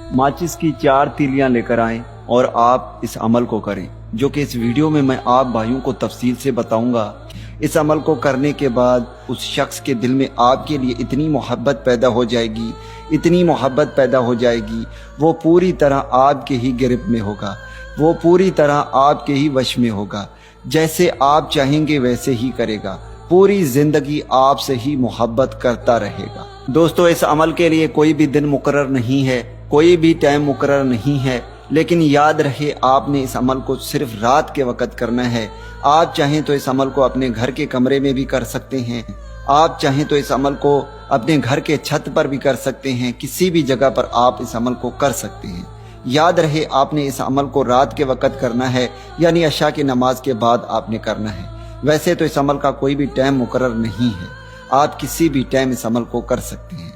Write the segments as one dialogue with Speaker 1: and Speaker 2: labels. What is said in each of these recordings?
Speaker 1: माचिस की 4 तीलियां लेकर आएं और आप इस अमल को करें, जो कि इस वीडियो में मैं आप भाइयों को तफसील से बताऊंगा। इस अमल को करने के बाद उस शख्स के दिल में आपके लिए इतनी मोहब्बत पैदा हो जाएगी, इतनी मोहब्बत पैदा हो जाएगी, वो पूरी तरह आपके ही गिरफ्त में होगा, वो पूरी तरह आपके ही वश में होगा। जैसे आप चाहेंगे वैसे ही करेगा, पूरी जिंदगी आपसे ही मोहब्बत करता रहेगा। दोस्तों, इस अमल के लिए कोई भी दिन मुकर्रर नहीं है, कोई भी टाइम मुकर्रर नहीं है, लेकिन याद रहे आपने इस अमल को सिर्फ रात के वक़्त करना है। आप चाहें तो इस अमल को अपने घर के कमरे में भी कर सकते हैं, आप चाहें तो इस अमल को अपने घर के छत पर भी कर सकते हैं, किसी भी जगह पर आप इस अमल को कर सकते हैं। याद रहे आपने इस अमल को रात के वक़्त करना है, यानी अशा की नमाज के बाद आपने करना है। वैसे तो इस अमल का कोई भी टाइम मुकर्रर नहीं है, आप किसी भी टाइम इस अमल को कर सकते हैं।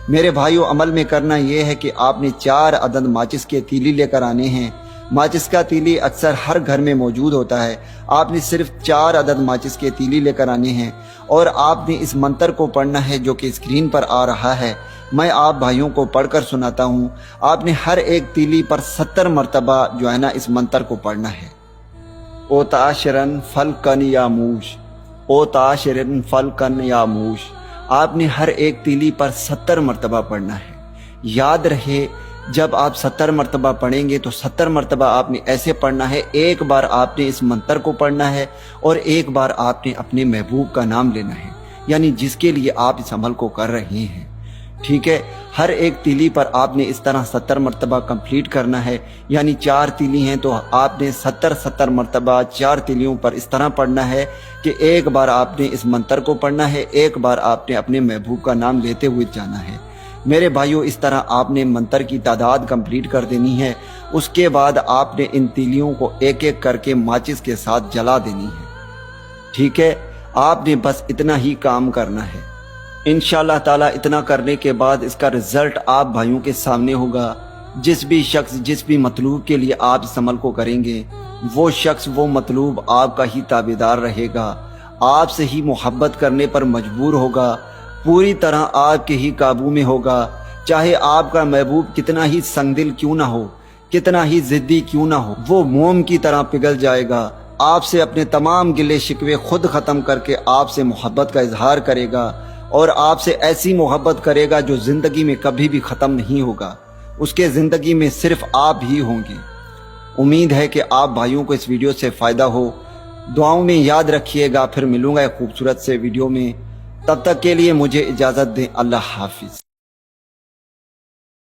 Speaker 1: मेरे भाइयों, अमल में करना यह है कि आपने 4 अदद माचिस के तीली लेकर आने हैं। माचिस का तीली अक्सर हर घर में मौजूद होता है। आपने सिर्फ 4 अदद माचिस के तीली लेकर आने हैं और आपने इस मंत्र को पढ़ना है जो कि स्क्रीन पर आ रहा है। मैं आप भाइयों को पढ़कर सुनाता हूँ। आपने हर एक तीली पर 70 मरतबा जो है ना इस मंत्र को पढ़ना है। ओ ताशरन फलकन यामूश, ओ ताशरन फलकन यामूश। आपने हर एक तीली पर 70 मरतबा पढ़ना है। याद रहे, जब आप 70 मरतबा पढ़ेंगे तो 70 मरतबा आपने ऐसे पढ़ना है। एक बार आपने इस मंत्र को पढ़ना है और एक बार आपने अपने महबूब का नाम लेना है, यानी जिसके लिए आप इस अमल को कर रहे हैं। ठीक है, हर एक तीली पर आपने इस तरह 70 मरतबा कंप्लीट करना है, यानी 4 तीली हैं तो आपने 70 मरतबा 4 तीलियों पर इस तरह पढ़ना है कि एक बार आपने इस मंत्र को पढ़ना है, एक बार आपने अपने महबूब का नाम लेते हुए जाना है। मेरे भाइयों, इस तरह आपने मंत्र की तादाद कंप्लीट कर देनी है। उसके बाद आपने इन तीलियों को एक एक करके माचिस के साथ जला देनी है। ठीक है, आपने बस इतना ही काम करना है। इंशाअल्लाह ताला इतना करने के बाद इसका रिजल्ट आप भाइयों के सामने होगा। जिस भी शख्स जिस भी मतलूब के लिए आप इस अमल को करेंगे, वो शख्स वो मतलूब आपका ही ताबेदार रहेगा, आपसे ही मोहब्बत करने पर मजबूर होगा, पूरी तरह आपके ही काबू में होगा। चाहे आपका महबूब कितना ही संगदिल क्यों ना हो, कितना ही जिद्दी क्यों ना हो, वो मोम की तरह पिघल जाएगा। आपसे अपने तमाम गिले शिकवे खुद ख़त्म करके आपसे मोहब्बत का इजहार करेगा और आपसे ऐसी मोहब्बत करेगा जो ज़िंदगी में कभी भी ख़त्म नहीं होगा। उसके ज़िंदगी में सिर्फ आप ही होंगे। उम्मीद है कि आप भाइयों को इस वीडियो से फ़ायदा हो। दुआओं में याद रखिएगा। फिर मिलूंगा एक खूबसूरत से वीडियो में। तब तक के लिए मुझे इजाज़त दें। अल्लाह हाफिज़।